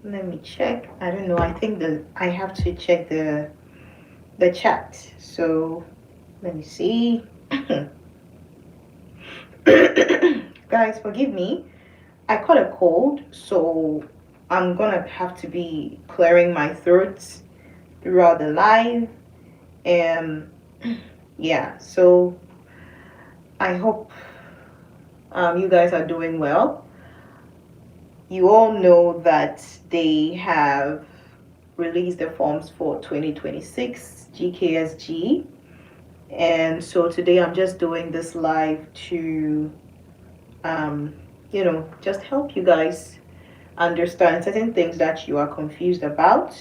Let me check. I don't know. I think I have to check the chat. So let me see. Guys, forgive me. I caught a cold, so I'm gonna have to be clearing my throat throughout the live. And yeah, so I hope you guys are doing well. You all know that they have released the forms for 2026 GKS-G. And so today I'm just doing this live to, um, just help you guys understand certain things that you are confused about.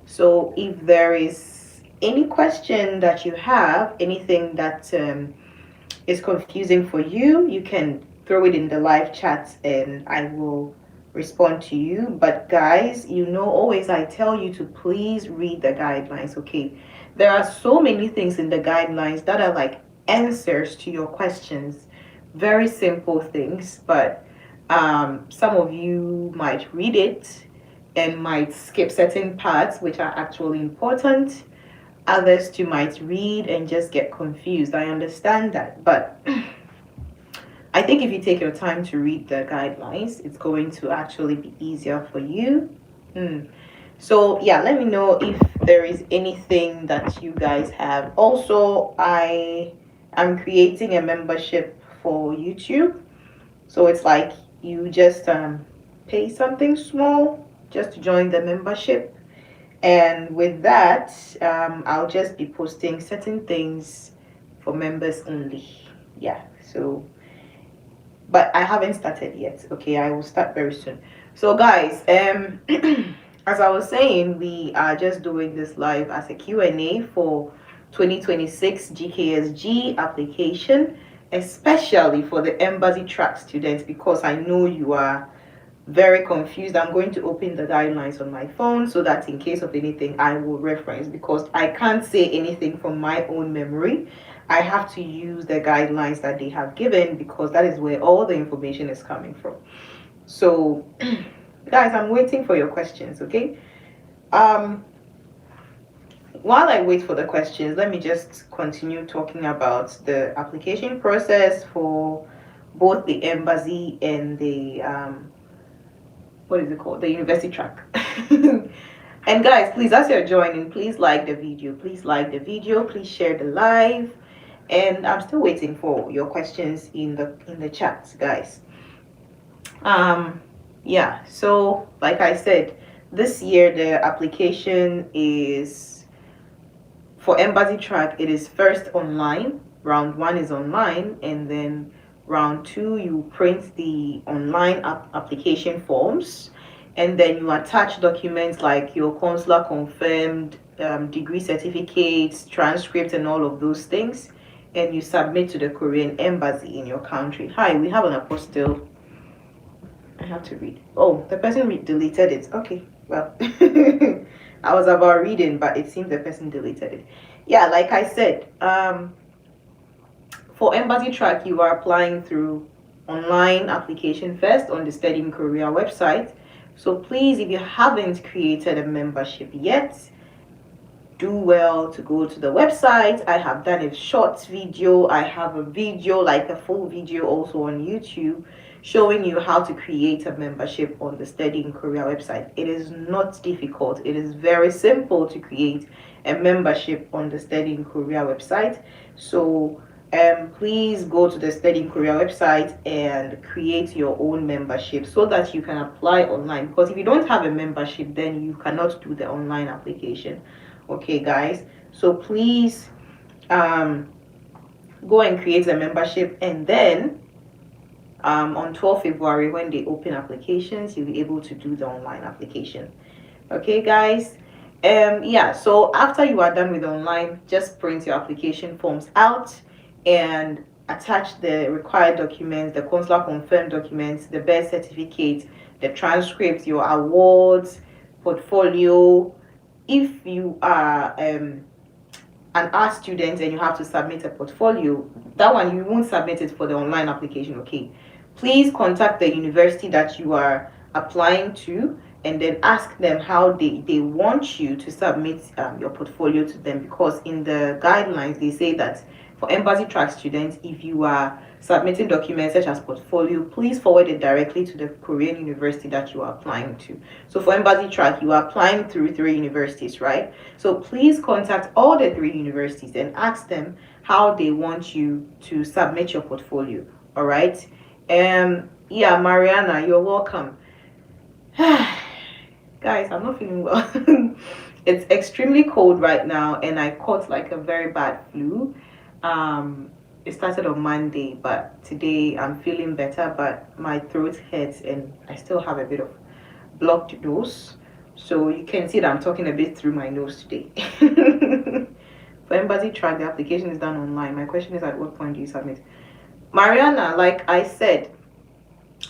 So if there is any question that you have, anything that is confusing for you, you can throw it in the live chat and I will respond to you. But guys, always I tell you to please read the guidelines, okay? There are so many things in the guidelines that are like answers to your questions. Very simple things, but some of you might read it and might skip certain parts which are actually important. Others too might read and just get confused. I understand that, but I think if you take your time to read the guidelines, it's going to actually be easier for you. So yeah, let me know if there is anything that you guys have. Also, I am creating a membership for YouTube. So it's like you just pay something small just to join the membership. And with that, I'll just be posting certain things for members only. Yeah, so, but I haven't started yet. Okay, I will start very soon. So, guys, as I was saying, we are just doing this live as a Q&A for 2026 GKS-G application, especially for the embassy track students, because I know you are very confused. I'm going to open the guidelines on my phone so that in case of anything I will reference, because I can't say anything from my own memory. I have to use the guidelines that they have given because that is where all the information is coming from. So guys, I'm waiting for your questions. Okay, while I wait for the questions, let me just continue talking about the application process for both the embassy and the what is it called, the university track. And guys, please, as you're joining, please like the video, please share the live, and I'm still waiting for your questions in the chat, guys. Yeah, so like I said, this year the application is for embassy track. It is first online. Round one is online, and then round two you print the online application forms, and then you attach documents like your consular confirmed degree certificates, transcript, and all of those things, and you submit to the Korean embassy in your country. Hi, we have an apostle. I have to read. Oh, the person deleted it. Okay, well, I was about reading, but it seems the person deleted it. Yeah, like I said, for embassy track, you are applying through online application first on the Study in Korea website. So please, if you haven't created a membership yet, do well to go to the website. I have done a short video. I have a video, like a full video also on YouTube, showing you how to create a membership on the Study in Korea website. It is not difficult. It is very simple to create a membership on the Study in Korea website. So please go to the Study in Korea website and create your own membership so that you can apply online, because if you don't have a membership, then you cannot do the online application. Okay, guys, so please go and create a membership, and then on 12 February, when they open applications, you'll be able to do the online application. Okay, guys. Yeah, so after you are done with online, just print your application forms out and attach the required documents, the consular confirmed documents, the birth certificate, the transcripts, your awards, portfolio. If you are an art student and you have to submit a portfolio, that one you won't submit it for the online application. Okay, please contact the university that you are applying to, and then ask them how they want you to submit your portfolio to them. Because in the guidelines they say that for embassy track students, if you are submitting documents such as portfolio, please forward it directly to the Korean university that you are applying to. So for embassy track, you are applying through 3 universities, right? So please contact all the 3 universities and ask them how they want you to submit your portfolio. All right. Yeah, Mariana, you're welcome. Guys, I'm not feeling well. It's extremely cold right now, and I caught like a very bad flu. It started on Monday, but today I'm feeling better, but my throat hurts and I still have a bit of blocked nose. So you can see that I'm talking a bit through my nose today. For embassy track, the application is done online. My question is, at what point do you submit? Mariana, like I said,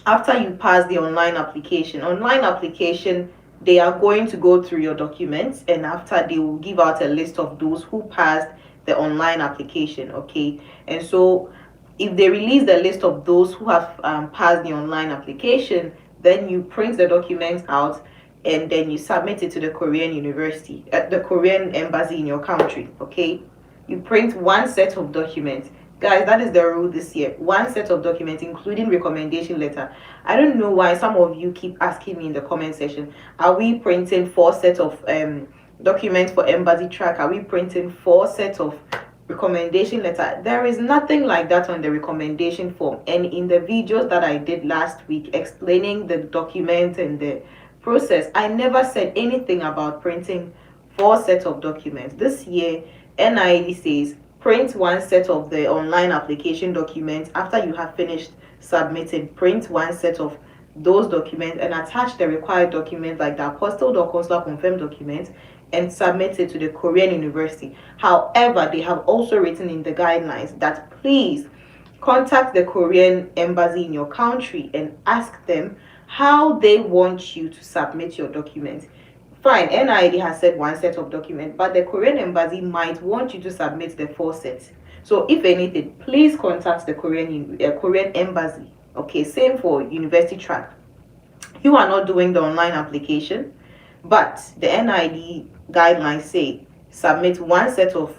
after you pass the online application, they are going to go through your documents, and after they will give out a list of those who passed the online application. Okay, and so if they release the list of those who have passed the online application, then you print the documents out and then you submit it to the Korean university, the Korean embassy in your country. Okay, you print one set of documents. Guys, that is the rule this year. One set of documents, including recommendation letter. I don't know why some of you keep asking me in the comment section, are we printing 4 sets of documents for embassy track? Are we printing 4 sets of recommendation letter? There is nothing like that on the recommendation form. And in the videos that I did last week explaining the document and the process, I never said anything about printing 4 sets of documents. This year, NID says print 1 set of the online application documents. After you have finished submitting, print 1 set of those documents and attach the required documents like the apostilled or consular confirmed documents and submit it to the Korean university. However, they have also written in the guidelines that please contact the Korean embassy in your country and ask them how they want you to submit your documents. Fine, NID has said 1 set of documents, but the Korean embassy might want you to submit the 4 sets. So if anything, please contact the Korean embassy. Okay, same for university track. You are not doing the online application, but the NID guidelines say submit 1 set of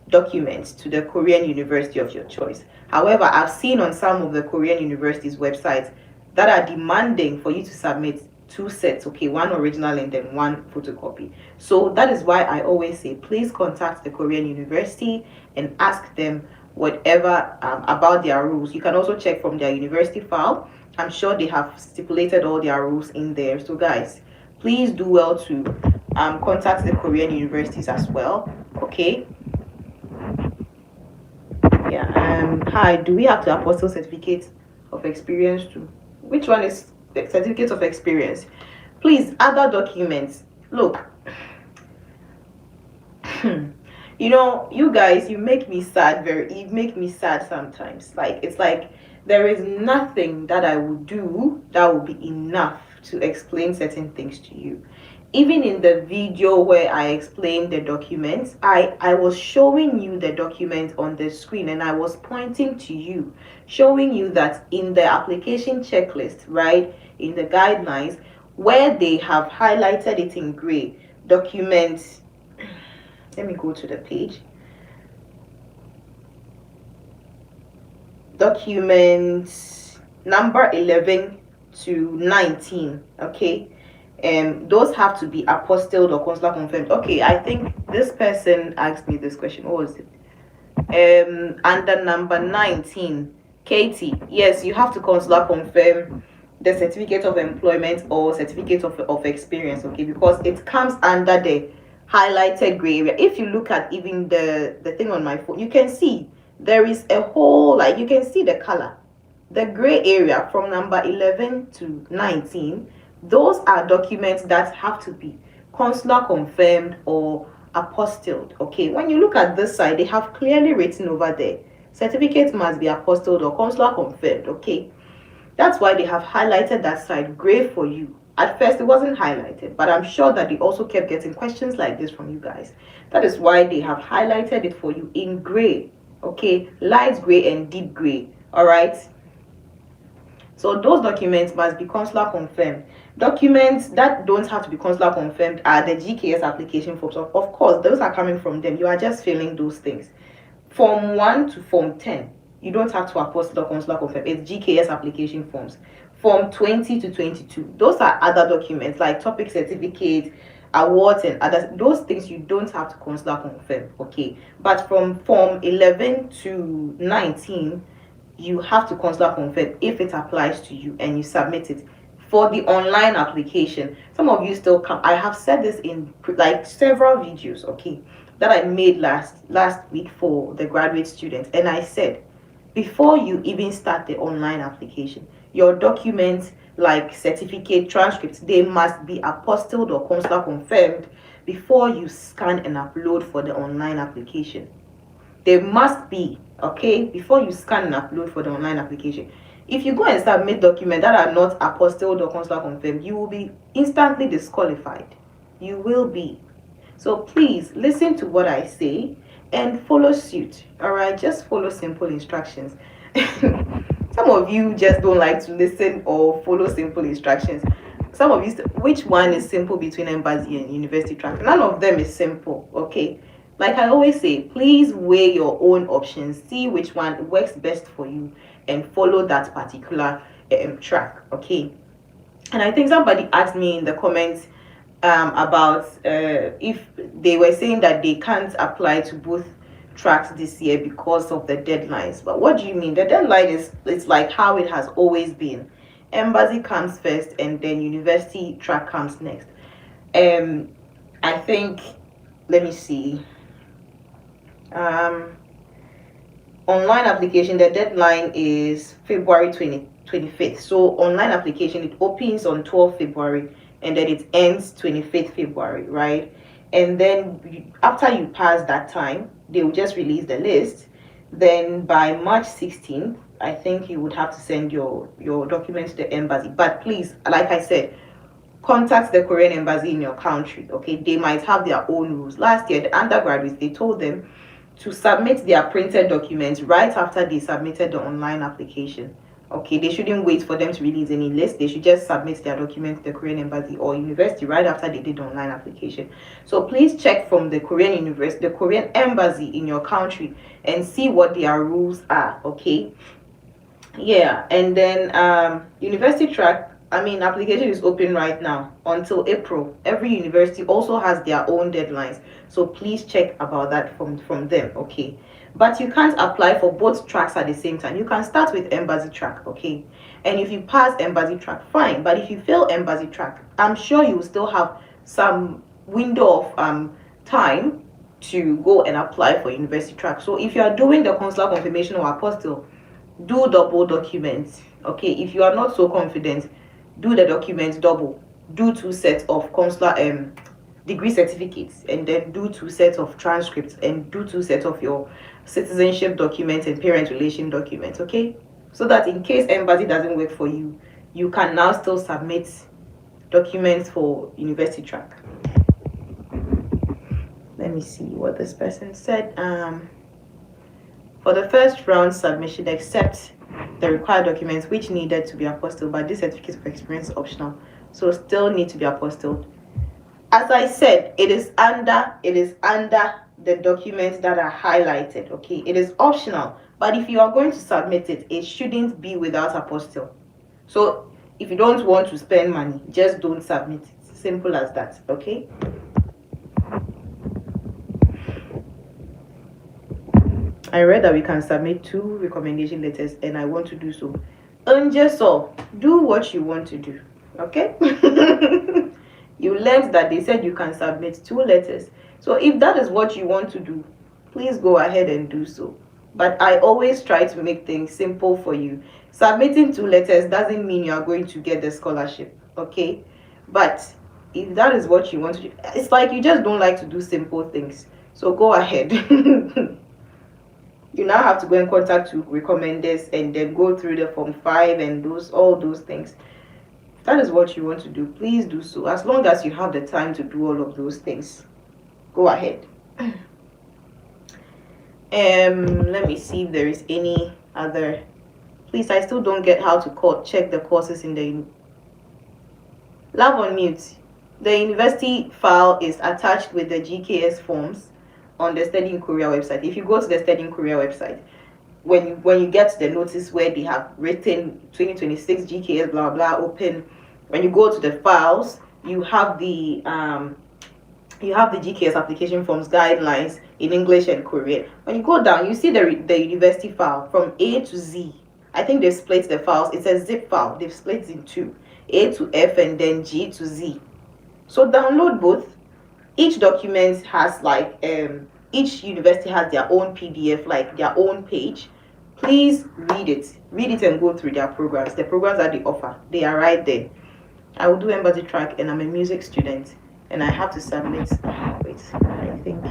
documents to the Korean university of your choice. However, I've seen on some of the Korean universities' websites that are demanding for you to submit 2 sets, okay, one original and then one photocopy. So that is why I always say please contact the Korean university and ask them whatever about their rules. You can also check from their university file. I'm sure they have stipulated all their rules in there. So guys, please do well to contact the Korean universities as well. Okay, yeah. Hi, do we have to apostle certificate of experience too? Which one is the certificate of experience? Please, other documents. Look, you know, you guys, you make me sad. You make me sad sometimes. Like, it's like there is nothing that I would do that would be enough to explain certain things to you. Even in the video where I explained the documents, I was showing you the document on the screen and I was pointing to you, showing you that in the application checklist, right, in the guidelines, where they have highlighted it in gray, documents, let me go to the page, documents number 11 to 19, okay, those have to be apostilled or consular confirmed. Okay, I think this person asked me this question. What was it? Under number 19, Katie, yes, you have to consular confirm the certificate of employment or certificate of experience, okay, because it comes under the highlighted gray area. If you look at even the thing on my phone, you can see there is a whole, like, you can see the color, the gray area from number 11 to 19. Those are documents that have to be consular confirmed or apostilled. Okay, when you look at this side, they have clearly written over there, certificates must be apostilled or consular confirmed. Okay, that's why they have highlighted that side gray for you. At first it wasn't highlighted, but I'm sure that they also kept getting questions like this from you guys. That is why they have highlighted it for you in gray. Okay, light gray and deep gray. All right, So those documents must be consular confirmed. Documents that don't have to be consular confirmed are the GKS application forms. Of course, those are coming from them. You are just filling those things. Form 1 to Form 10, you don't have to apostille or consular confirm. It's GKS application forms. Form 20 to 22, those are other documents like topic certificates, awards, and others. Those things you don't have to consular confirm, okay? But from Form 11 to 19, you have to consular confirm if it applies to you and you submit it. For the online application, some of you still come. I have said this in like several videos, okay, that I made last week for the graduate students, and I said before you even start the online application, your documents like certificate, transcripts, they must be apostilled or consular confirmed before you scan and upload for the online application. They must be, okay, before you scan and upload for the online application. If you go and submit documents that are not apostilled or consular confirmed, you will be instantly disqualified. You will be. So please listen to what I say and follow suit. All right, just follow simple instructions. Some of you just don't like to listen or follow simple instructions. Some of you, which one is simple between embassy and university track? None of them is simple, okay? Like I always say, please weigh your own options, see which one works best for you, and follow that particular track, okay? And I think somebody asked me in the comments about if they were saying that they can't apply to both tracks this year because of the deadlines. But what do you mean? The deadline is, it's like how it has always been. Embassy comes first and then university track comes next. I think, let me see, online application, the deadline is February 25th. So online application, it opens on 12th February and then it ends 25th February, right? And then after you pass that time, they will just release the list. Then by March 16th, I think you would have to send your documents to the embassy. But please, like I said, contact the Korean embassy in your country, okay? They might have their own rules. Last year, the undergraduates, they told them to submit their printed documents right after they submitted the online application. Okay, they shouldn't wait for them to release any list. They should just submit their documents to the Korean embassy or university right after they did the online application. So please check from the Korean university, the Korean embassy in your country, and see what their rules are, okay? Yeah, and then university track, I mean, application is open right now until April. Every university also has their own deadlines, so please check about that from them, okay? But you can't apply for both tracks at the same time. You can start with embassy track, okay? And if you pass embassy track, fine. But if you fail embassy track, I'm sure you will still have some window of time to go and apply for university track. So if you are doing the consular confirmation or apostille, do double documents, okay? If you are not so confident, do the documents double. Do 2 sets of consular degree certificates, and then do 2 sets of transcripts, and do 2 sets of your citizenship documents and parent relation documents, okay? So that in case embassy doesn't work for you, you can now still submit documents for university track. Let me see what this person said. For the first round submission, accept the required documents which needed to be apostilled, but this certificate of experience is optional, so still need to be apostilled. As I said, it is under the documents that are highlighted, okay? It is optional, but if you are going to submit it, it shouldn't be without apostille. So if you don't want to spend money, just don't submit it. Simple as that, okay? I read that we can submit 2 recommendation letters, and I want to do so. And just so, do what you want to do, okay? You learned that they said you can submit 2 letters. So if that is what you want to do, please go ahead and do so. But I always try to make things simple for you. Submitting 2 letters doesn't mean you are going to get the scholarship, okay? But if that is what you want to do, it's like you just don't like to do simple things. So go ahead. You now have to go and contact 2 recommenders and then go through the form 5 and all those things. If that is what you want to do, please do so. As long as you have the time to do all of those things, go ahead. Let me see if there is any other Please, I still don't get how to check the courses in the lab on mute. The university file is attached with the GKS forms on the Study in Korea website. If you go to the Study in Korea website, when you get the notice where they have written 2026 GKS blah blah open, when you go to the files, you have the GKS application forms guidelines in English and Korean. When you go down, you see the university file from A to Z. I think they've split the files. It's a zip file. They've split it in two, A to F and then G to Z. So download both. Each document has each university has their own PDF, like their own page. Please read it and go through their programs. The programs that they offer, they are right there. I will do embassy track, and I'm a music student, and I have to submit. Wait, I think,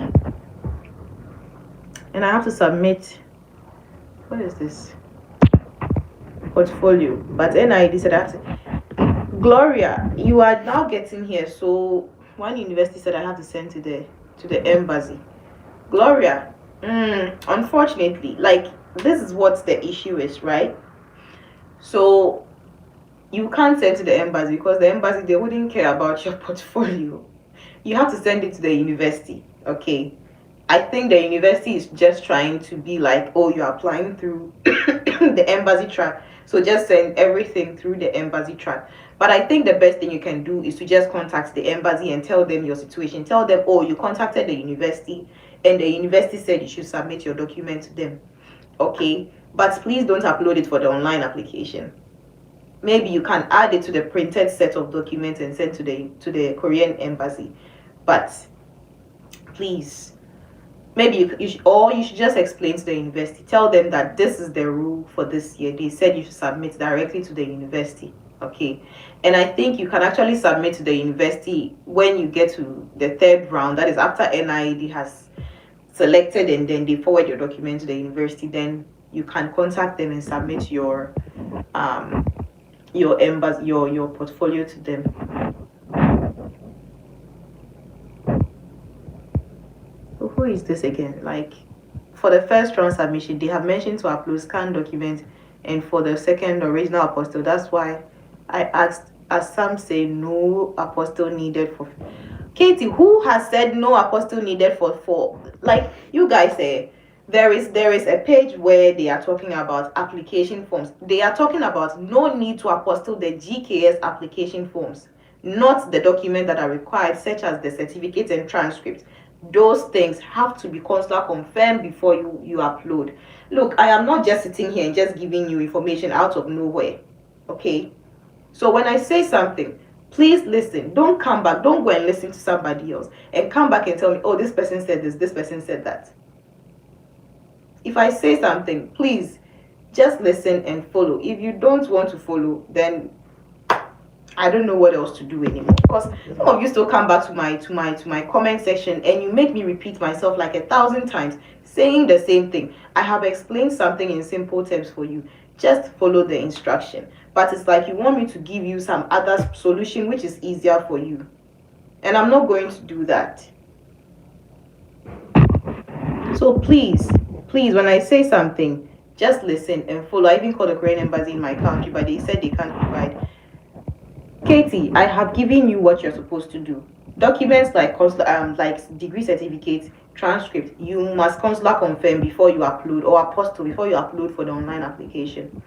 and I have to submit. What is this? Portfolio. But NID said I have to. Gloria, you are now getting here. So one university said I have to send to the embassy. Gloria, unfortunately, like, this is what the issue is, right? So you can't send to the embassy because the embassy, they wouldn't care about your portfolio. You have to send it to the university. Okay, I think the university is just trying to be like, oh, you're applying through the embassy track, so just send everything through the embassy track. But I think the best thing you can do is to just contact the embassy and tell them your situation. Tell them, oh, you contacted the university and the university said you should submit your document to them. Okay, but please don't upload it for the online application. Maybe you can add it to the printed set of documents and send to the Korean embassy. But please, maybe you should just explain to the university. Tell them that this is the rule for this year. They said you should submit directly to the university. Okay, and I think you can actually submit to the university when you get to the third round. That is after NIED has selected and then they forward your document to the university. Then you can contact them and submit your embassy, your portfolio to them. So who is this again? Like, for the first round submission, they have mentioned to upload scanned documents, and for the second, original apostille. That's why I asked, as some say, no apostille needed for. Katie, who has said no apostille needed for like, you guys say there is a page where they are talking about application forms. They are talking about no need to apostille the GKS application forms, not the documents that are required, such as the certificates and transcripts. Those things have to be consular confirmed before you upload. Look, I am not just sitting here and just giving you information out of nowhere. Okay, so when I say something, please listen. Don't come back, don't go and listen to somebody else and come back and tell me, oh, this person said this person said that. If I say something, please just listen and follow. If you don't want to follow, then I don't know what else to do anymore, because some of you still come back to my comment section and you make me repeat myself like 1,000 times saying the same thing. I have explained something in simple terms for you. Just follow the instruction. But it's like you want me to give you some other solution which is easier for you, and I'm not going to do that. So please, when I say something, just listen and follow. I even called the Korean embassy in my country, but they said they can't provide. Katie, I have given you what you're supposed to do. Documents like degree certificates, transcript, you must consular confirm before you upload, or apostille before you upload for the online application.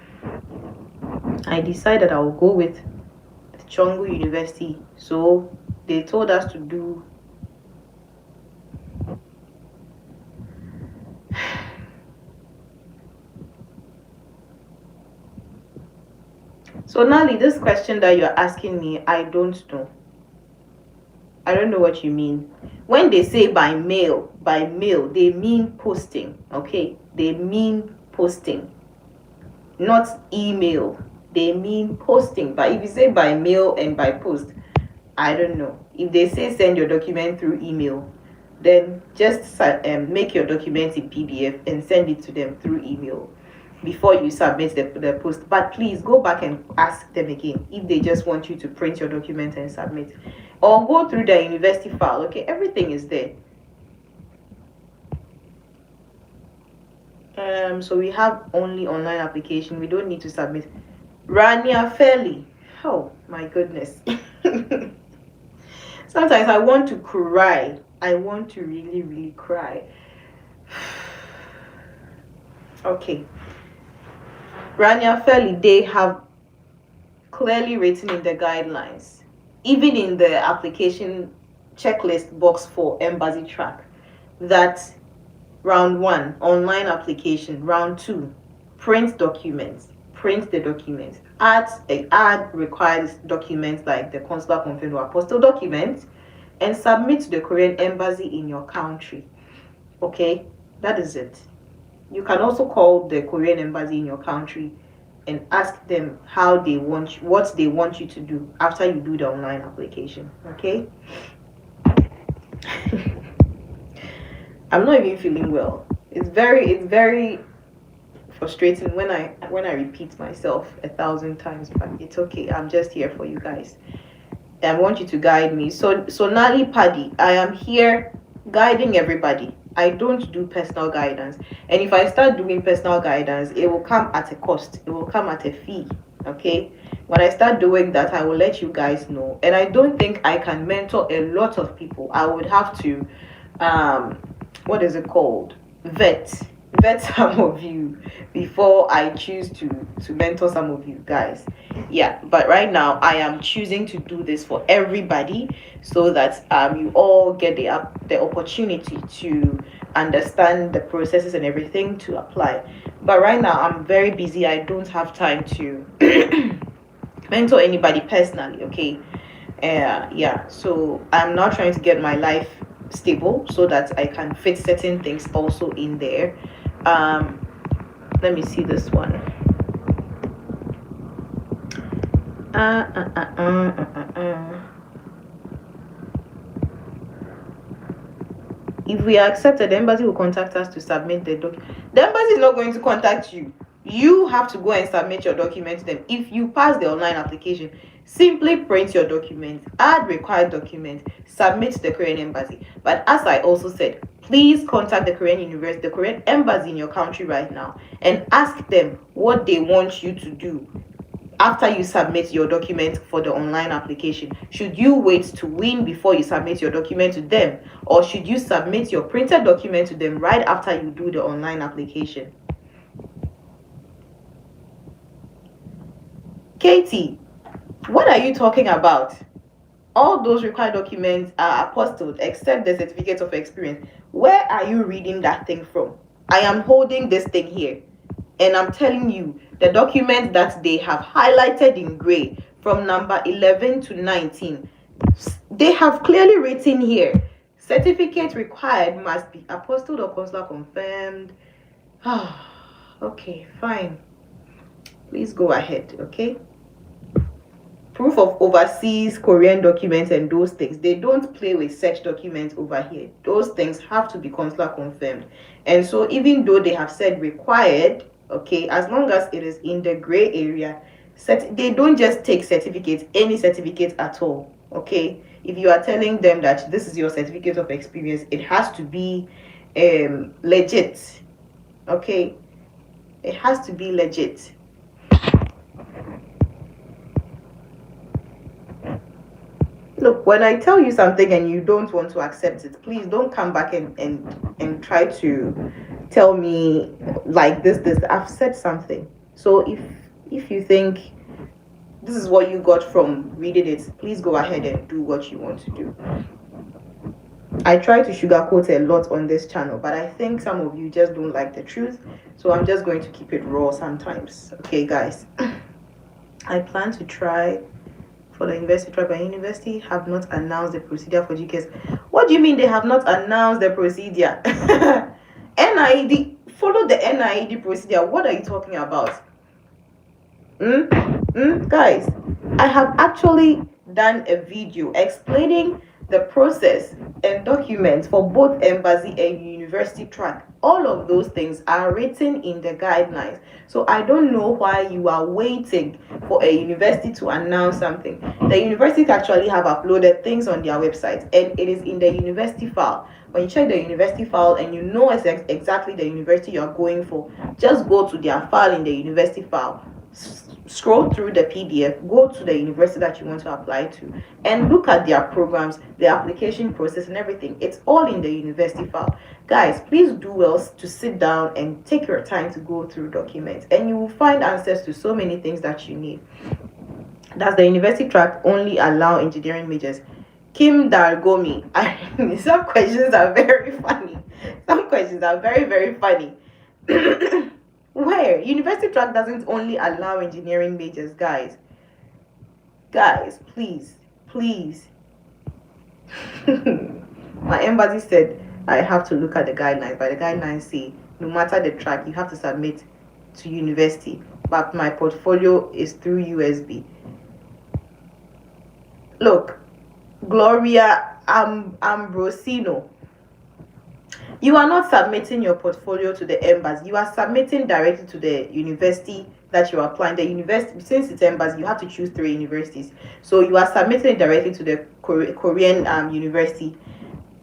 I decided I will go with the Chongu University. So they told us to do so Nali, this question that you're asking me, I don't know. I don't know what you mean. When they say by mail, they mean posting. Okay, they mean posting, not email. They mean posting. But if you say by mail and by post, I don't know. If they say send your document through email, then just make your document in PDF and send it to them through email before you submit the post. But please go back and ask them again if they just want you to print your document and submit, or go through the university file. Okay, everything is there. So we have only online application. We don't need to submit. Rania Fairly. Oh my goodness. Sometimes I want to cry. I want to really, really cry. Okay. Rania Fairly, they have clearly written in the guidelines, even in the application checklist box for embassy track, that round 1 online application, round 2 print documents, print the documents, add required documents like the consular confirmed or apostille documents, and submit to the Korean embassy in your country. Okay, that is it. You can also call the Korean embassy in your country and ask them how they want what they want you to do after you do the online application. Okay. I'm not even feeling well. It's very frustrating when I repeat myself 1,000 times, but it's okay. I'm just here for you guys. I want you to guide me. So Nali Paddy, I am here guiding everybody. I don't do personal guidance. And if I start doing personal guidance, it will come at a cost. It will come at a fee. Okay? When I start doing that, I will let you guys know. And I don't think I can mentor a lot of people. I would have to what is it called? Vet some of you before I choose to mentor some of you guys. Yeah, but right now I am choosing to do this for everybody so that you all get the opportunity to understand the processes and everything to apply. But right now I'm very busy. I don't have time to mentor anybody personally. Okay. Yeah, so I'm now trying to get my life stable so that I can fit certain things also in there. Let me see this one. If we are accepted, the embassy will contact us to submit the document. The embassy is not going to contact you. You have to go and submit your document to them. If you pass the online application, simply print your document, add required documents, submit to the Korean embassy. But as I also said, please contact the Korean university, the Korean embassy in your country right now, and ask them what they want you to do after you submit your document for the online application. Should you wait to win before you submit your document to them, or should you submit your printed document to them right after you do the online application? Katie, what are you talking about? All those required documents are apostilled except the certificate of experience. Where are you reading that thing from? I am holding this thing here, and I'm telling you, the document that they have highlighted in gray from number 11 to 19, they have clearly written here, certificate required must be apostilled or consular confirmed. Okay, fine. Please go ahead, okay? Proof of overseas Korean documents and those things, they don't play with such documents over here. Those things have to be consular confirmed. And so even though they have said required, okay, as long as it is in the gray area, they don't just take certificates, any certificate at all. Okay, if you are telling them that this is your certificate of experience, it has to be legit. Okay, it has to be legit. Look, when I tell you something and you don't want to accept it, please don't come back and try to tell me like this. I've said something. So if you think this is what you got from reading it, please go ahead and do what you want to do. I try to sugarcoat a lot on this channel, but I think some of you just don't like the truth. So I'm just going to keep it raw sometimes. Okay, guys. I plan to try for the university trial, but university have not announced the procedure for GKS. What do you mean they have not announced the procedure? NIED, follow the NIED procedure. What are you talking about? Guys, I have actually done a video explaining the process and documents for both embassy and university track. All of those things are written in the guidelines. So I don't know why you are waiting for a university to announce something. The universities actually have uploaded things on their website, and it is in the university file. When you check the university file and you know exactly the university you are going for, just go to their file in the university file, scroll through the PDF, go to the university that you want to apply to, and look at their programs, the application process, and everything. It's all in the university file. Guys, please do well to sit down and take your time to go through documents, and you will find answers to so many things that you need. Does the university track only allow engineering majors? Kim Dargomi. Some questions are very funny. Some questions are very, very funny. Where? University track doesn't only allow engineering majors, guys. Guys, please. My embassy said I have to look at the guidelines, but the guidelines say no matter the track, you have to submit to university. But my portfolio is through USB. Look, Gloria Ambrosino, you are not submitting your portfolio to the embassy. You are submitting directly to the university that you are applying. The university, since it's embassy, you have to choose 3 universities. So you are submitting directly to the Korean university.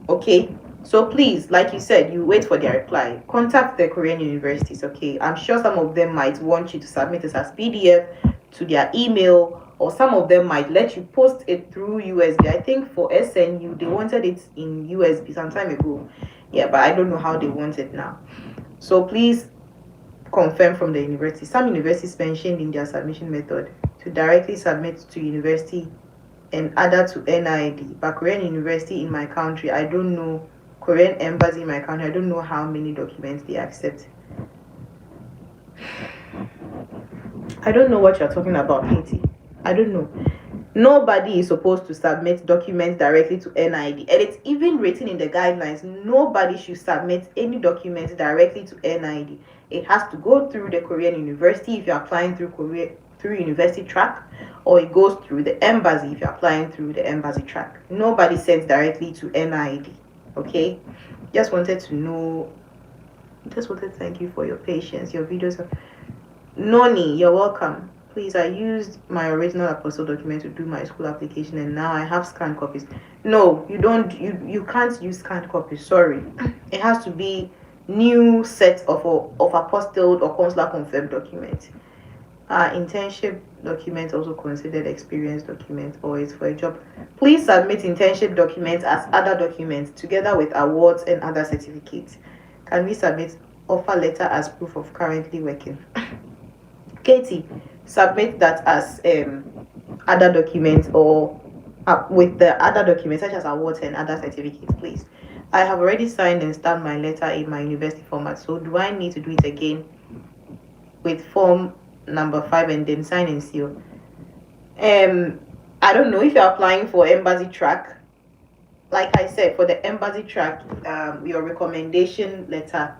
Okay. So please, like you said, you wait for their reply. Contact the Korean universities. Okay. I'm sure some of them might want you to submit this as PDF to their email, or some of them might let you post it through USB. I think for SNU they wanted it in USB some time ago. Yeah, but I don't know how they want it now. So please confirm from the university. Some universities mentioned in their submission method to directly submit to university and other to NID. But Korean university in my country, I don't know. Korean embassy in my country, I don't know how many documents they accept. I don't know what you're talking about, Katie. I don't know. Nobody is supposed to submit documents directly to NID, and it's even written in the guidelines. Nobody should submit any documents directly to NID. It has to go through the Korean university if you're applying through university track, or it goes through the embassy if you're applying through the embassy track. Nobody sends directly to NID. Okay, just wanted to thank you for your patience. Your videos are... Noni, you're welcome. Please, I used my original apostle document to do my school application, and now I have scanned copies. No, you don't. You can't use scanned copies. Sorry, it has to be new set of apostilled or consular confirmed documents. Internship document also considered experience document, or it's for a job. Please submit internship documents as other documents together with awards and other certificates. Can we submit offer letter as proof of currently working? Katie, submit that as other documents, or with the other documents such as awards and other certificates, please. I have already signed and stamped my letter in my university format, so do I need to do it again with form number 5 and then sign and seal? I don't know if you're applying for embassy track. Like I said, for the embassy track, your recommendation letter,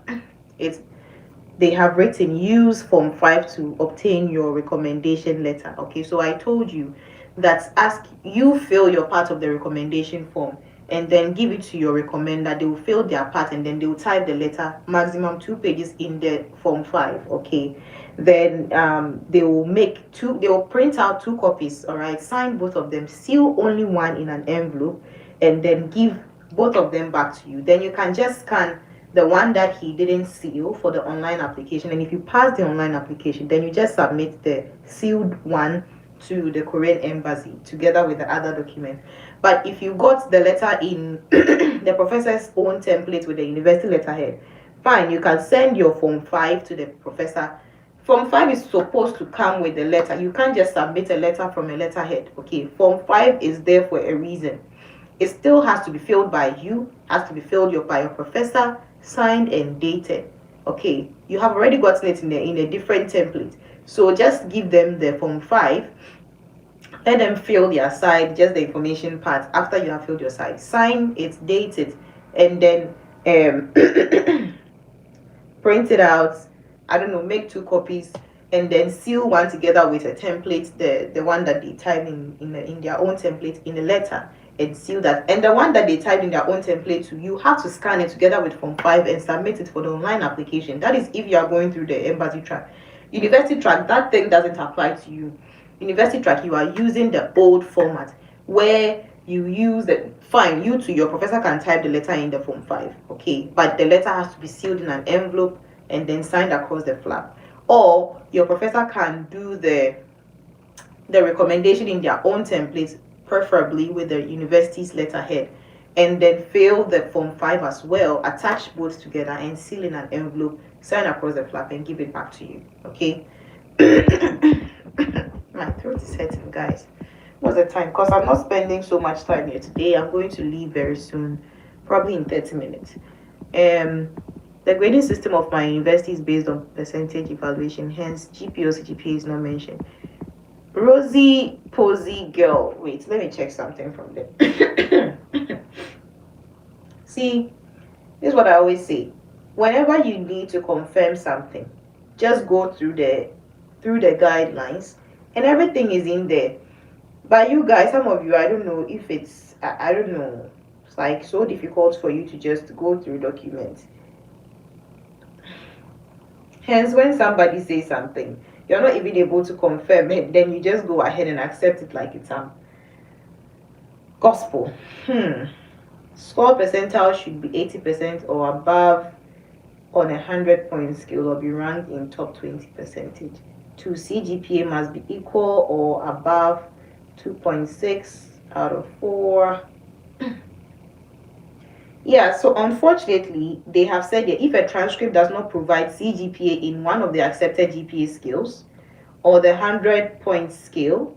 they have written use form 5 to obtain your recommendation letter. Okay, so I told you that you fill your part of the recommendation form and then give it to your recommender. They will fill their part and then they will type the letter, maximum 2 pages in the form 5. Okay, then they will print out 2 copies. All right, sign both of them, seal only one in an envelope, and then give both of them back to you. Then you can just scan the one that he didn't seal for the online application, and if you pass the online application, then you just submit the sealed one to the Korean embassy together with the other document. But if you got the letter in the professor's own template with the university letterhead, fine, you can send your form 5 to the professor. Form 5 is supposed to come with the letter. You can't just submit a letter from a letterhead. Okay, form 5 is there for a reason. It still has to be filled by you, has to be filled by your professor, signed and dated. Okay, you have already gotten it in a different template, so just give them the form 5, let them fill their side, just the information part. After you have filled your side, sign it, date it, and then print it out. I don't know, make 2 copies, and then seal one together with a template, the one that they type in their own template in the letter, and seal that. And the one that they type in their own template to, you have to scan it together with Form 5 and submit it for the online application. That is if you are going through the embassy track. University track, that thing doesn't apply to you. University track, you are using the old format where you use the, fine, you to your professor can type the letter in the Form 5, okay, but the letter has to be sealed in an envelope and then signed across the flap. Or your professor can do the recommendation in their own templates, preferably with the university's letterhead, and then fill the Form 5 as well, attach both together and seal in an envelope, sign across the flap and give it back to you, okay? My throat is hurting, guys. What's the time? Because I'm not spending so much time here today. I'm going to leave very soon, probably in 30 minutes. The grading system of my university is based on percentage evaluation, hence GPA or CGPA is not mentioned. Rosie Posey girl. Wait, let me check something from there. See, this is what I always say. Whenever you need to confirm something, just go through the guidelines and everything is in there. But you guys, some of you, I don't know if it's, I don't know, it's like so difficult for you to just go through documents. Hence, when somebody says something, you're not even able to confirm it, then you just go ahead and accept it like it's gospel. Score percentile should be 80% or above on a 100-point scale or be ranked in top 20 percentage. 2, CGPA must be equal or above 2.6 out of 4. Yeah, so unfortunately, they have said that if a transcript does not provide CGPA in one of the accepted GPA scales or the 100-point scale,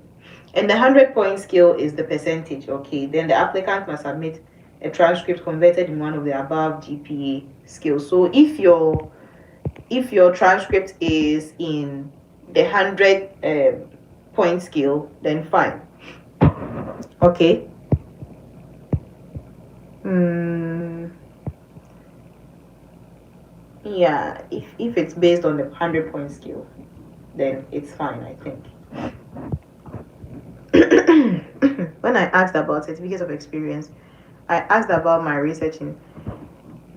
and the 100-point scale is the percentage, okay, then the applicant must submit a transcript converted in one of the above GPA scales. So if your transcript is in the 100-point scale, then fine. Okay. Yeah, if it's based on the 100-point scale, then it's fine, I think. When I asked about certificates of experience, I asked about my researching.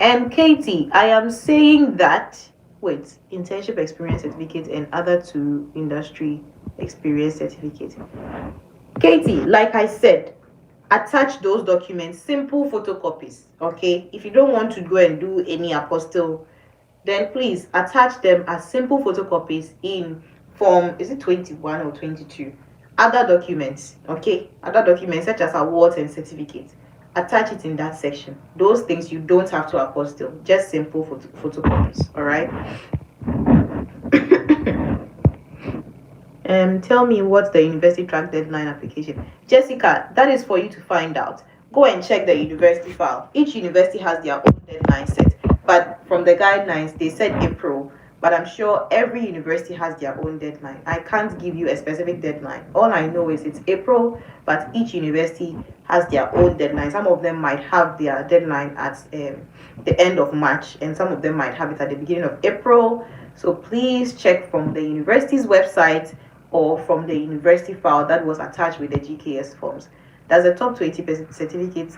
And Katie, I am saying that, wait, internship experience certificate and other 2 industry experience certificate. Katie, like I said, attach those documents, simple photocopies, okay? If you don't want to go and do any apostille, then please attach them as simple photocopies in form, is it 21 or 22? Other documents, okay? Other documents such as awards and certificates. Attach it in that section. Those things you don't have to apostille, just simple photocopies, all right? Tell me what's the university track deadline application. Jessica, that is for you to find out. Go and check the university file. Each university has their own deadline set, but from the guidelines they said April, but I'm sure every university has their own deadline. I can't give you a specific deadline. All I know is it's April, but each university has their own deadline. Some of them might have their deadline at the end of March, and some of them might have it at the beginning of April. So please check from the university's website or from the university file that was attached with the GKS forms. That's the top 20% certificates.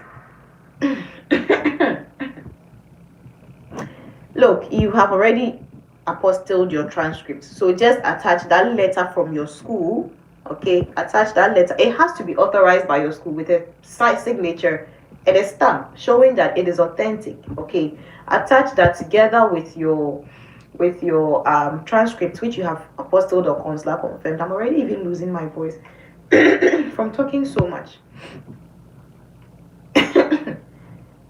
Look, you have already apostilled your transcripts, so just attach that letter from your school, okay? Attach that letter. It has to be authorized by your school with a signature and a stamp showing that it is authentic, okay? Attach that together with your transcript, which you have apostilled or consular confirmed. I'm already even losing my voice from talking so much.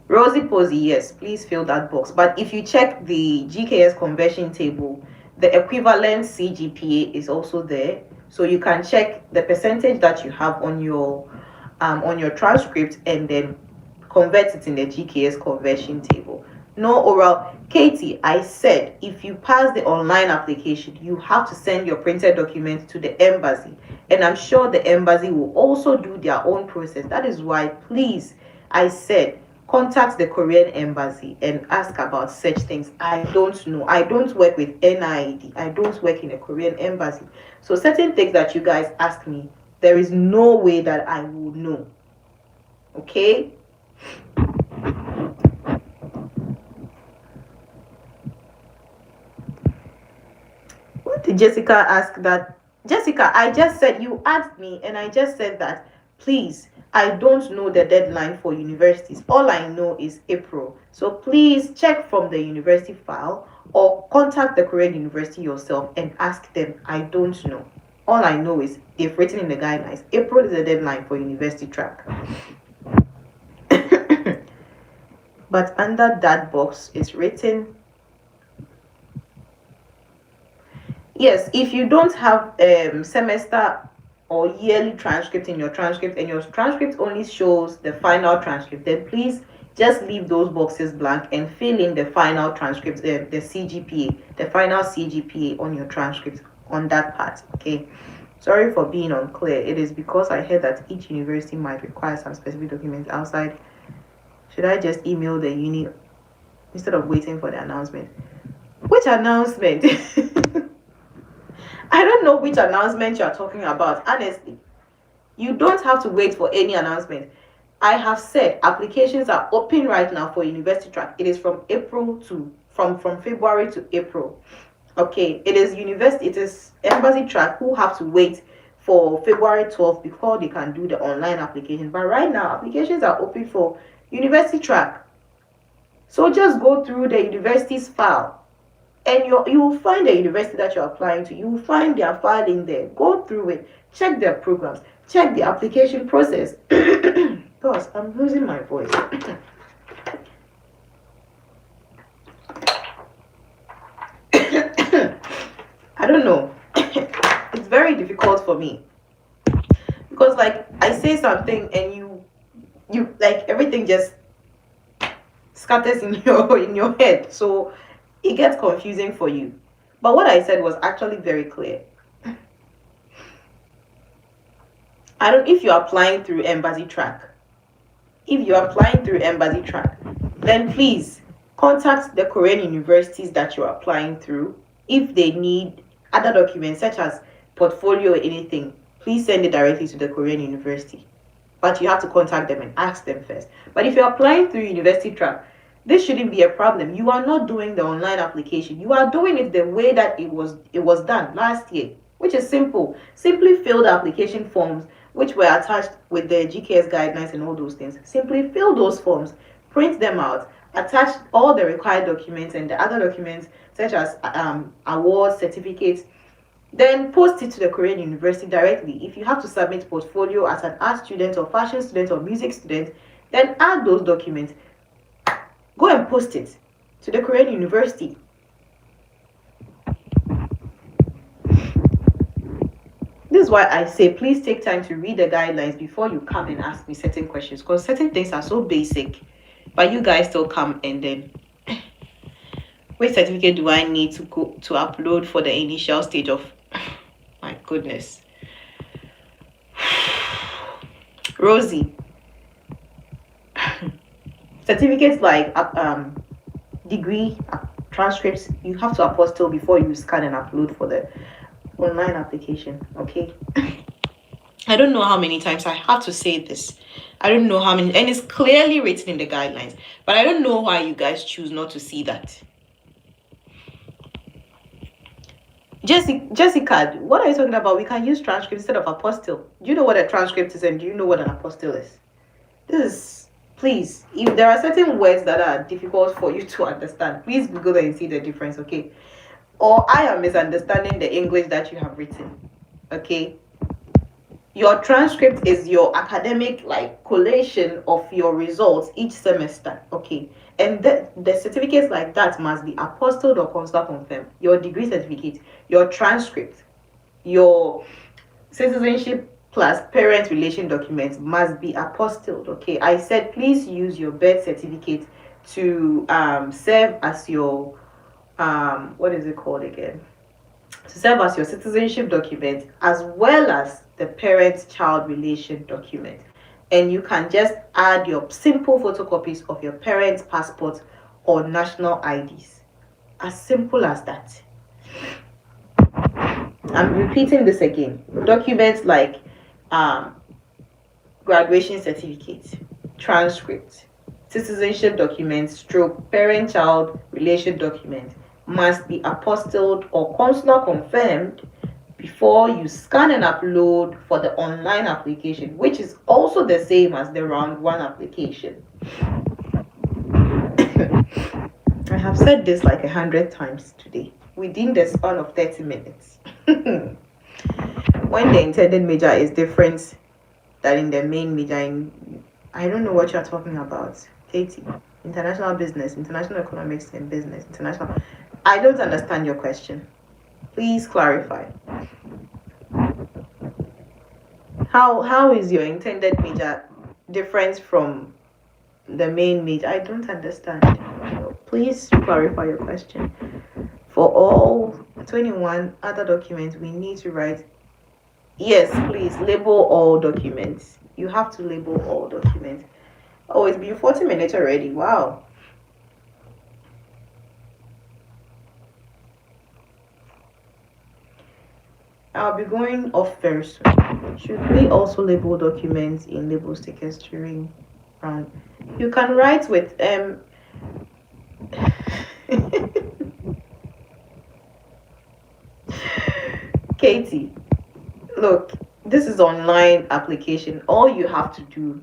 Rosie Posey, yes, please fill that box. But if you check the GKS conversion table, the equivalent CGPA is also there, so you can check the percentage that you have on your transcript and then convert it in the GKS conversion table. No oral. Katie, I said if you pass the online application, you have to send your printed documents to the embassy, and I'm sure the embassy will also do their own process. That is why, please, I said contact the Korean embassy and ask about such things. I don't know. I don't work with NID. I don't work in a Korean embassy. So certain things that you guys ask me, there is no way that I will know. Okay? What did Jessica ask that? Jessica, I just said, you asked me, and I just said that, please, I don't know the deadline for universities. All I know is April. So please check from the university file or contact the Korean university yourself and ask them. I don't know. All I know is they've written in the guidelines, April is the deadline for university track. But under that box, it's written, yes, if you don't have semester or yearly transcript in your transcript and your transcript only shows the final transcript, then please just leave those boxes blank and fill in the final transcript, the CGPA, the final CGPA on your transcript on that part. Okay, sorry for being unclear. It is because I heard that each university might require some specific documents outside. Should I just email the uni instead of waiting for the announcement? Which announcement? I don't know which announcement you are talking about, honestly. You don't have to wait for any announcement. I have said applications are open right now for university track. It is from February to April. Okay, it is embassy track who have to wait for February 12th before they can do the online application. But right now, applications are open for university track. So just go through the university's file and you will find the university that you're applying to. You will find their file in there. Go through it, check their programs, check the application process. Gosh, I'm losing my voice. I don't know. It's very difficult for me because like I say something and you like everything just scatters in your head, so it gets confusing for you. But what I said was actually very clear. I don't if you're applying through embassy track. If you're applying through embassy track, then please contact the Korean universities that you're applying through. If they need other documents such as portfolio or anything, please send it directly to the Korean university. But you have to contact them and ask them first. But if you're applying through university track, this shouldn't be a problem. You are not doing the online application. You are doing it the way that it was done last year, which is simple. Simply fill the application forms which were attached with the GKS guidelines and all those things. Simply fill those forms, print them out, attach all the required documents and the other documents such as awards, certificates, then post it to the Korean university directly. If you have to submit portfolio as an art student or fashion student or music student, then add those documents. Go and post it to the Korean university. This is why I say please take time to read the guidelines before you come and ask me certain questions, because certain things are so basic, but you guys still come and then which certificate do I need to go to upload for the initial stage of my goodness. Rosie, certificates like degree transcripts, you have to apostille before you scan and upload for the online application. Okay. I don't know how many times I have to say this. I don't know how many, and it's clearly written in the guidelines, but I don't know why you guys choose not to see that. Jessica, what are you talking about? We can use transcript instead of apostille. Do you know what a transcript is and do you know what an apostille is? This is, please, if there are certain words that are difficult for you to understand, please Google and see the difference, okay? Or I am misunderstanding the English that you have written, okay? Your transcript is your academic like collation of your results each semester, okay? And the certificates like that must be apostilled or consular confirmed. Your degree certificate, your transcript, your citizenship plus parent relation documents must be apostilled, okay? I said please use your birth certificate to serve as your what is it called again? To serve as your citizenship document as well as the parent-child relation document. and you can just add your simple photocopies of your parents' passports or national IDs. As simple as that. I'm repeating this again. Documents like graduation certificate, transcript, citizenship documents, stroke parent-child relation document must be apostilled or consular confirmed before you scan and upload for the online application, which is also the same as the round one application. I have said this like 100 times today within the span of 30 minutes. When the intended major is different than in the main major, I don't know what you're talking about, Katie. International business, international economics and business, international. I don't understand your question. Please clarify. How is your intended major different from the main major? I don't understand. Please clarify your question. For all 21 other documents, we need to write, yes, please label all documents. You have to label all documents. Oh, it's been 40 minutes already. Wow. I'll be going off very soon. Should we also label documents in label stickers during round? You can write with Katie, look, this is online application. All you have to do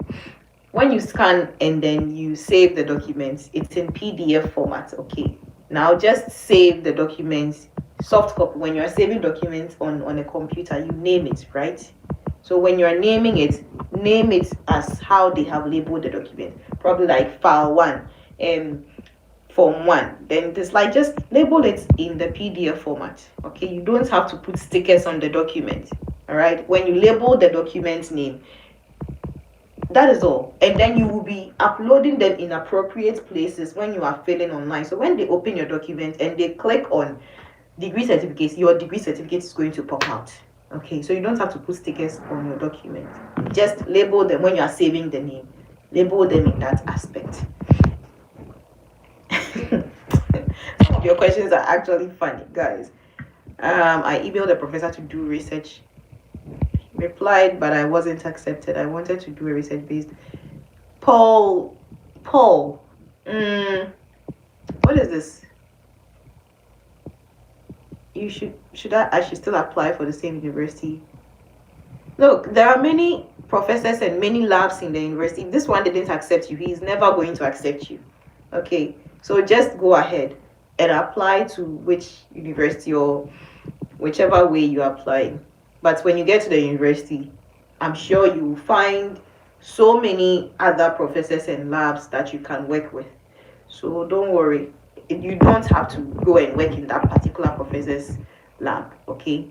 when you scan and then you save the documents, it's in PDF format. Okay, now just save the documents soft copy. When you're saving documents on a computer, you name it, right? So when you're naming it, name it as how they have labeled the document, probably like file 1 form 1. Then this, like, just label it in the PDF format. Okay, you don't have to put stickers on the document. All right, when you label the document name, that is all. And then you will be uploading them in appropriate places when you are filling online. So when they open your document and they click on degree certificates, your degree certificate is going to pop out. Okay, so you don't have to put stickers on your document. Just label them when you are saving the name. Label them in that aspect. Some of your questions are actually funny, guys. I emailed the professor to do research. Replied, but I wasn't accepted. I wanted to do a research based. Paul, what is this? I should still apply for the same university? Look, there are many professors and many labs in the university. If this one didn't accept you, he is never going to accept you. Okay, so just go ahead and apply to which university or whichever way you are applying. But when you get to the university, I'm sure you will find so many other professors and labs that you can work with. So don't worry. You don't have to go and work in that particular professor's lab, okay?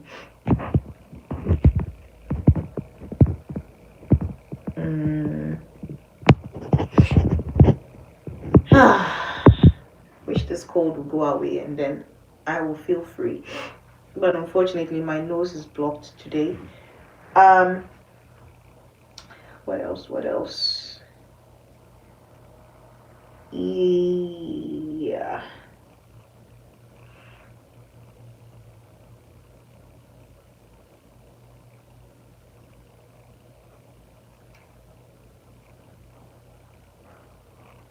Wish this cold would go away and then I will feel free. But unfortunately, my nose is blocked today. What else? Yeah.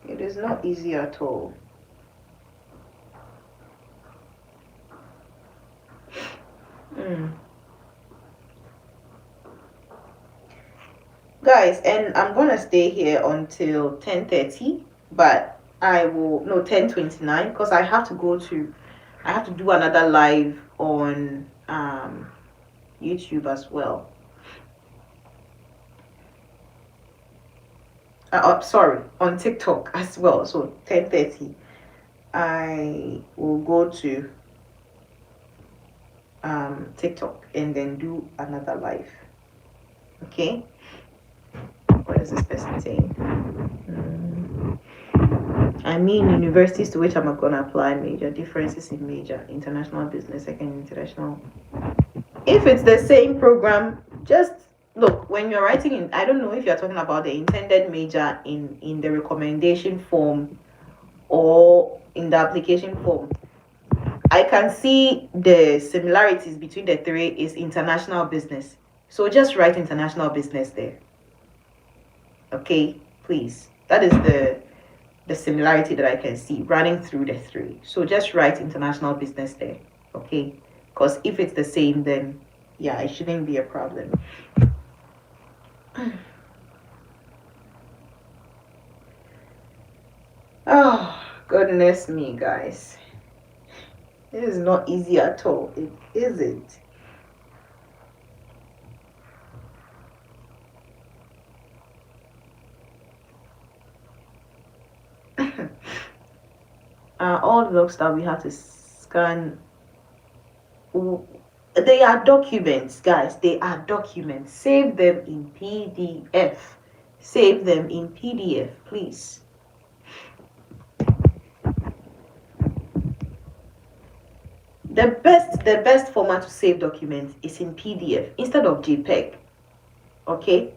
It is not easy at all. Guys, and I'm gonna stay here until 10:30, but I will 10:29 because I have to do another live on YouTube as well. Sorry, on TikTok as well. So 10:30 I will go to TikTok and then do another live. Okay, what is this person saying? I mean, universities to which I'm gonna apply major, differences in major, international business, second international. If it's the same program, just look, when you're writing in, I don't know if you're talking about the intended major in the recommendation form or in the application form. I can see the similarities between the three is international business. So just write international business there. Okay, please. That is the similarity that I can see running through the three. So just write international business there. Okay? Because if it's the same, then yeah, it shouldn't be a problem. Oh, goodness me, guys. It is not easy at all. It isn't. All the logs that we have to scan, they are documents, guys. They are documents. Save them in PDF. Save them in PDF, please. The best format to save documents is in PDF instead of JPEG. Okay,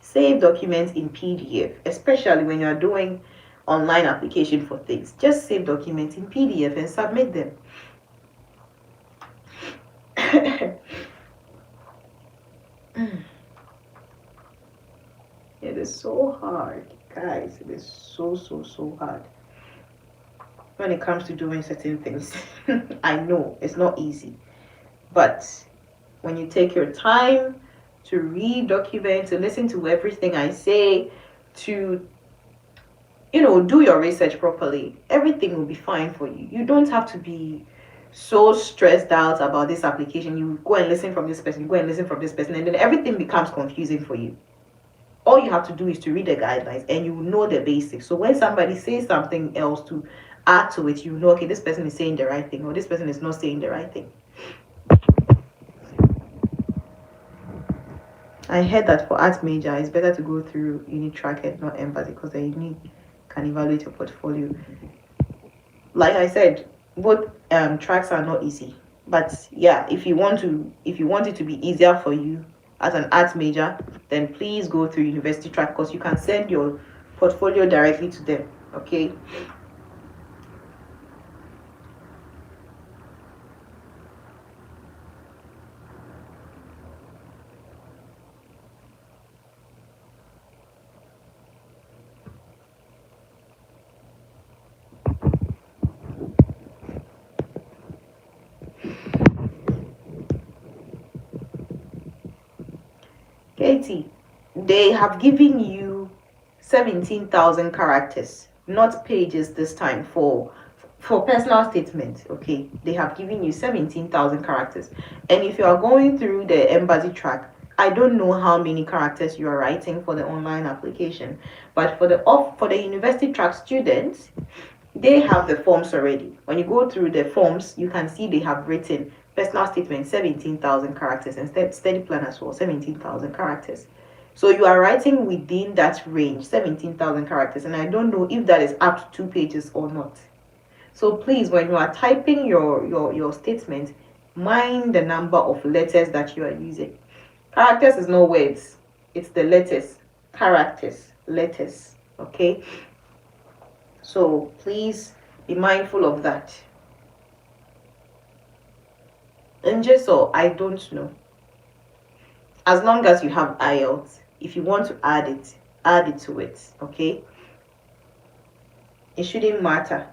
save documents in PDF, especially when you're doing online application for things. Just save documents in PDF and submit them. It is so hard, guys. It is so hard when it comes to doing certain things. I know it's not easy, but when you take your time to read documents, to listen to everything I say, to do your research properly, everything will be fine for you. You don't have to be so stressed out about this application. You go and listen from this person, go and listen from this person, and then everything becomes confusing for you. All you have to do is to read the guidelines and you know the basics. So when somebody says something else to add to it, you know, okay, this person is saying the right thing or this person is not saying the right thing. I heard that for art major, it's better to go through unit track and not embassy because the unit can evaluate your portfolio. Like I said, both tracks are not easy. But yeah, if you want it to be easier for you as an art major, then please go through university track because you can send your portfolio directly to them. Okay. Katie, they have given you 17,000 characters, not pages this time for personal statements. Okay, they have given you 17,000 characters, and if you are going through the embassy track, I don't know how many characters you are writing for the online application, but for the university track students, they have the forms already. When you go through the forms, you can see they have written personal statement 17,000 characters and study plan as well 17,000 characters. So you are writing within that range 17,000 characters, and I don't know if that is up to 2 pages or not. So please, when you are typing your statement, mind the number of letters that you are using. Characters is no words, it's the letters. Characters, letters. Okay, so please be mindful of that. And just so I don't know, as long as you have IELTS, if you want to add it to it. Okay, it shouldn't matter.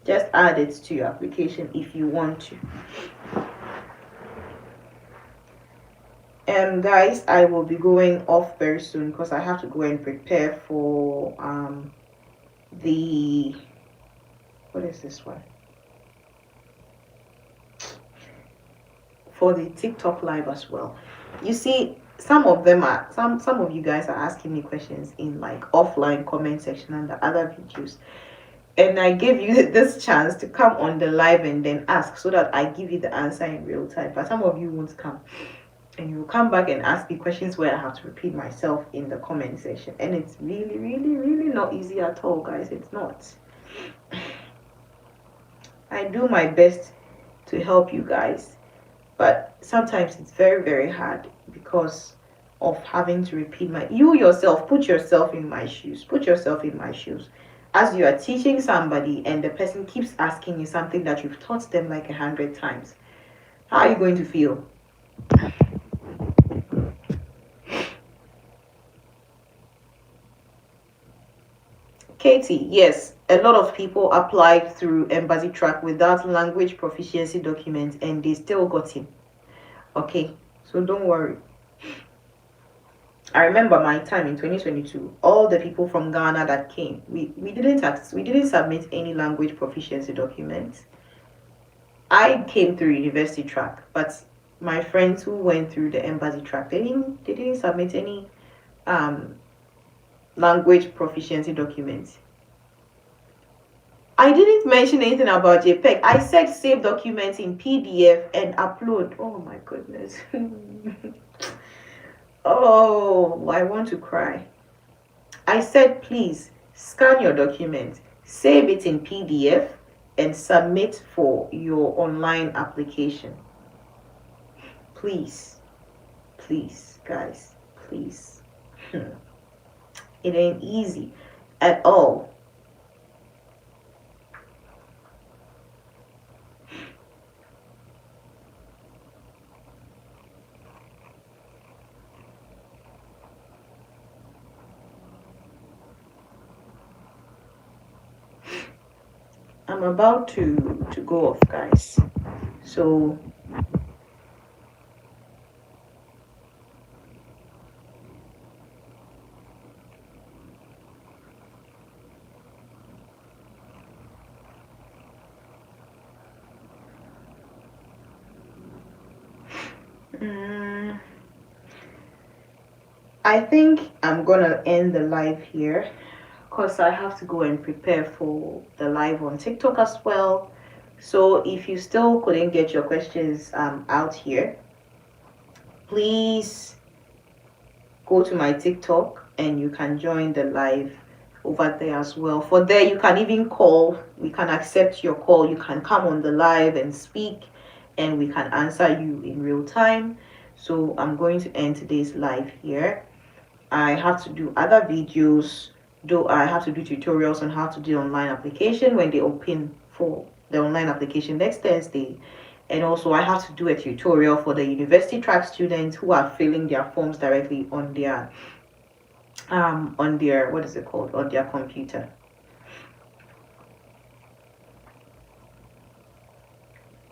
Just add it to your application if you want to. Guys, I will be going off very soon because I have to go and prepare for the what is this one, for the TikTok live as well. You see, some of you guys are asking me questions in like offline comment section and the other videos, and I gave you this chance to come on the live and then ask so that I give you the answer in real time. But some of you won't come, and you will come back and ask me questions where I have to repeat myself in the comment section, and it's really not easy at all, guys. It's not. I do my best to help you guys. But sometimes it's very, very hard because of having to repeat you yourself, put yourself in my shoes. Put yourself in my shoes. As you are teaching somebody and the person keeps asking you something that you've taught them like 100 times, how are you going to feel? Katie, yes, a lot of people applied through Embassy Track without language proficiency documents and they still got in. Okay, so don't worry. I remember my time in 2022. All the people from Ghana that came, we didn't submit any language proficiency documents. I came through university track, but my friends who went through the embassy track, they didn't submit any um language proficiency documents. I didn't mention anything about JPEG. I said save documents in PDF and upload. Oh my goodness. Oh, I want to cry. I said, please scan your document, save it in PDF, and submit for your online application. Please, please, guys, please. It ain't easy at all. I'm about to go off, guys. So I think I'm gonna end the live here because I have to go and prepare for the live on TikTok as well. So if you still couldn't get your questions out here, please go to my TikTok and you can join the live over there as well. For there, you can even call. We can accept your call. You can come on the live and speak, and we can answer you in real time. So I'm going to end today's live here. I have to do other videos, though I have to do tutorials on how to do online application when they open for the online application next Thursday. And also I have to do a tutorial for the university track students who are filling their forms directly on their what is it called, on their computer.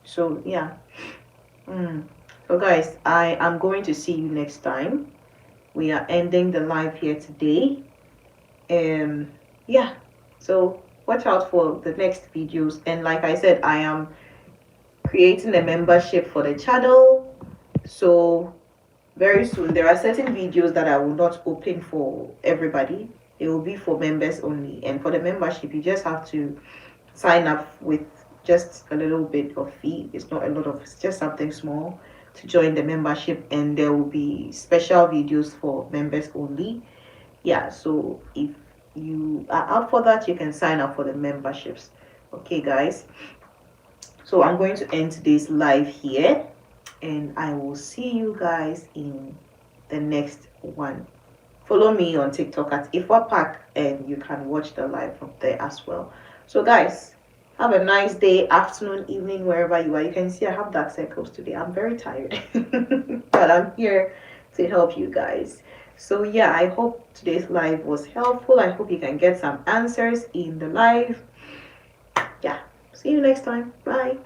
So yeah. So guys, I am going to see you next time. We are ending the live here today. Yeah, so watch out for the next videos, and like I said, I am creating a membership for the channel, so very soon there are certain videos that I will not open for everybody. It will be for members only, and for the membership you just have to sign up with just a little bit of fee. It's not a lot of, it's just something small to join the membership, and there will be special videos for members only. Yeah, so if you are up for that, you can sign up for the memberships. Okay guys, so I'm going to end today's live here, and I will see you guys in the next one. Follow me on TikTok at Ifwapak, and you can watch the live from there as well. So guys, have a nice day, afternoon, evening, wherever you are. You can see I have dark circles today. I'm very tired, but I'm here to help you guys. So yeah, I hope today's live was helpful. I hope you can get some answers in the live. Yeah, see you next time. Bye.